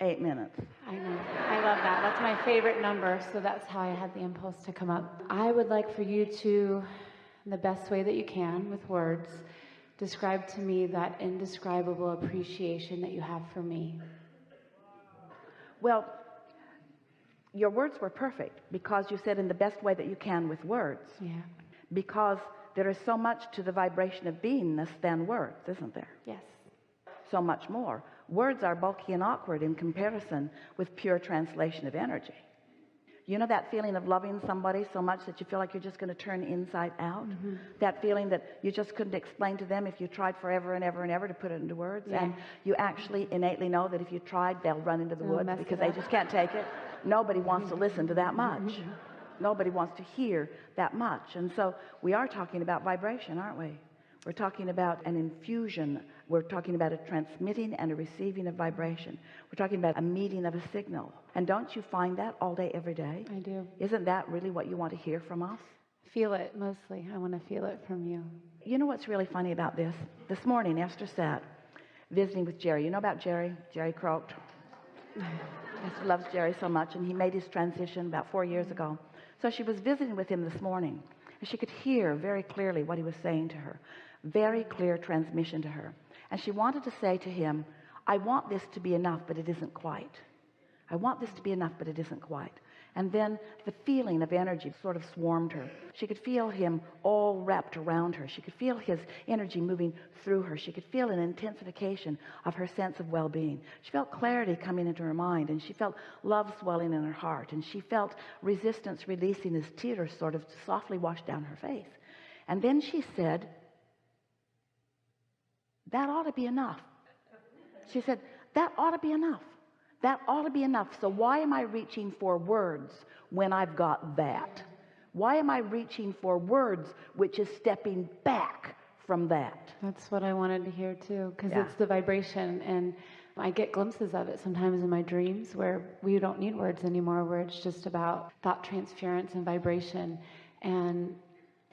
8 minutes. I know. I love that. That's my favorite number, so that's how I had the impulse to come up. I would like for you to, in the best way that you can with words, describe to me that indescribable appreciation that you have for me. Well, your words were perfect because you said in the best way that you can with words. Yeah. Because there is so much to the vibration of beingness than words, isn't there? Yes. So much more. Words are bulky and awkward in comparison with pure translation of energy. You know that feeling of loving somebody so much that you feel like you're just going to turn inside out? Mm-hmm. That feeling that you just couldn't explain to them if you tried forever and ever and ever to put it into words. Yeah. And you actually innately know that if you tried, they'll run into the woods because they just can't take it. Nobody wants to listen to that much. Nobody wants to hear that much. And so we are talking about vibration, aren't we? We're talking about an infusion. We're talking about a transmitting and a receiving of vibration. We're talking about a meeting of a signal. And don't you find that all day, every day? I do. Isn't that really what you want to hear from us? Feel it, mostly. I want to feel it from you. You know what's really funny about this? This morning, Esther sat visiting with Jerry. You know about Jerry? Jerry croaked. Esther loves Jerry so much, and he made his transition about 4 years ago. So she was visiting with him this morning, and she could hear very clearly what he was saying to her. Very clear transmission to her. And she wanted to say to him, I want this to be enough, but it isn't quite. I want this to be enough, but it isn't quite. And then the feeling of energy sort of swarmed her. She could feel him all wrapped around her. She could feel his energy moving through her. She could feel an intensification of her sense of well-being. She felt clarity coming into her mind, and she felt love swelling in her heart, and she felt resistance releasing as tears sort of softly washed down her face. And then she said, that ought to be enough. She said, that ought to be enough. That ought to be enough. So why am I reaching for words when I've got that? Why am I reaching for words which is stepping back from that? That's what I wanted to hear too, because Yeah. it's the vibration, and I get glimpses of it sometimes in my dreams where we don't need words anymore, where it's just about thought transference and vibration, and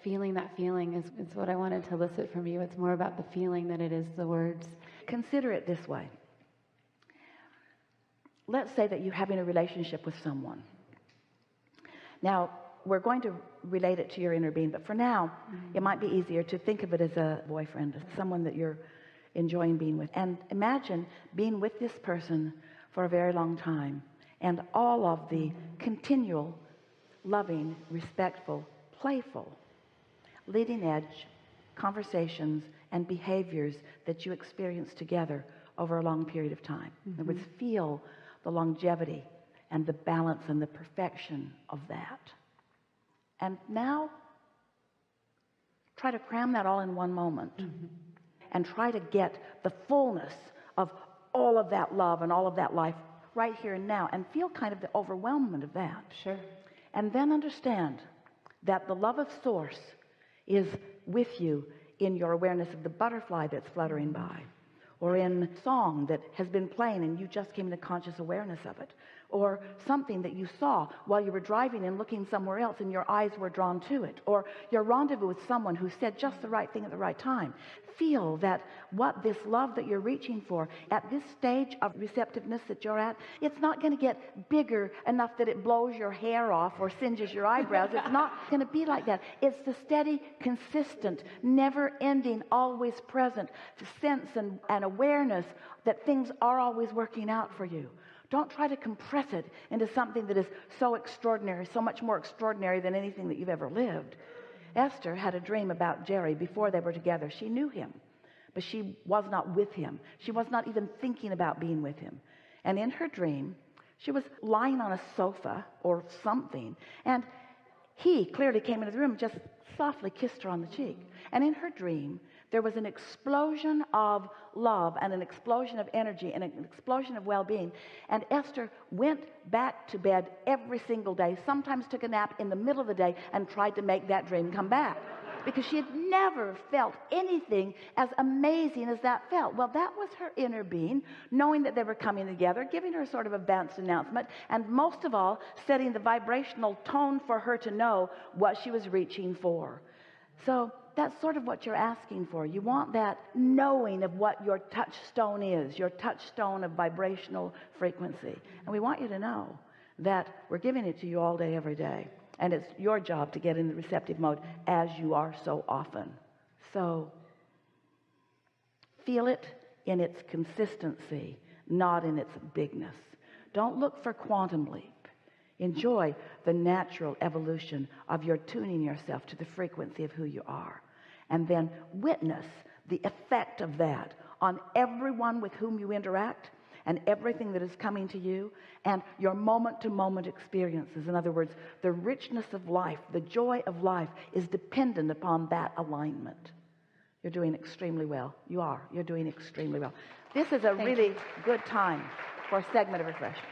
feeling that feeling is what I wanted to elicit from you. It's more about the feeling than it is the words. Consider it this way. Let's say that you're having a relationship with someone. Now, we're going to relate it to your inner being, but for now, it might be easier to think of it as a boyfriend, as someone that you're enjoying being with. And imagine being with this person for a very long time, and all of the continual, loving, respectful, playful, leading edge conversations and behaviors that you experience together over a long period of time. In other words, feel the longevity and the balance and the perfection of that. And now try to cram that all in one moment, and try to get the fullness of all of that love and all of that life right here and now, and feel kind of the overwhelmment of that. Sure. And then understand that the love of Source is with you in your awareness of the butterfly that's fluttering by, or in song that has been playing and you just came into conscious awareness of it, or something that you saw while you were driving and looking somewhere else and your eyes were drawn to it, or your rendezvous with someone who said just the right thing at the right time. Feel that what this love that you're reaching for at this stage of receptiveness that you're at, it's not going to get bigger enough that it blows your hair off or singes your eyebrows. It's not going to be like that. It's the steady, consistent, never-ending, always present sense and awareness that things are always working out for you. Don't try to compress it into something that is so extraordinary, so much more extraordinary than anything that you've ever lived. Esther had a dream about Jerry before they were together. She knew him, but she was not with him. She was not even thinking about being with him. And in her dream, she was lying on a sofa or something, and he clearly came into the room and just softly kissed her on the cheek. And in her dream, there was an explosion of love and an explosion of energy and an explosion of well-being. And Esther went back to bed every single day, sometimes took a nap in the middle of the day, and tried to make that dream come back, because she had never felt anything as amazing as that felt. Well, that was her inner being, knowing that they were coming together, giving her sort of advanced announcement, and most of all, setting the vibrational tone for her to know what she was reaching for. So that's sort of what you're asking for. You want that knowing of what your touchstone is, your touchstone of vibrational frequency. And we want you to know that we're giving it to you all day, every day. And it's your job to get in the receptive mode, as you are so often. So feel it in its consistency, not in its bigness. Don't look for quantum leap. Enjoy the natural evolution of your tuning yourself to the frequency of who you are, and then witness the effect of that on everyone with whom you interact and everything that is coming to you, and your moment-to-moment experiences. In other words, the richness of life, the joy of life is dependent upon that alignment. You're doing extremely well. You're doing extremely well. This is a really good time for a segment of refreshment.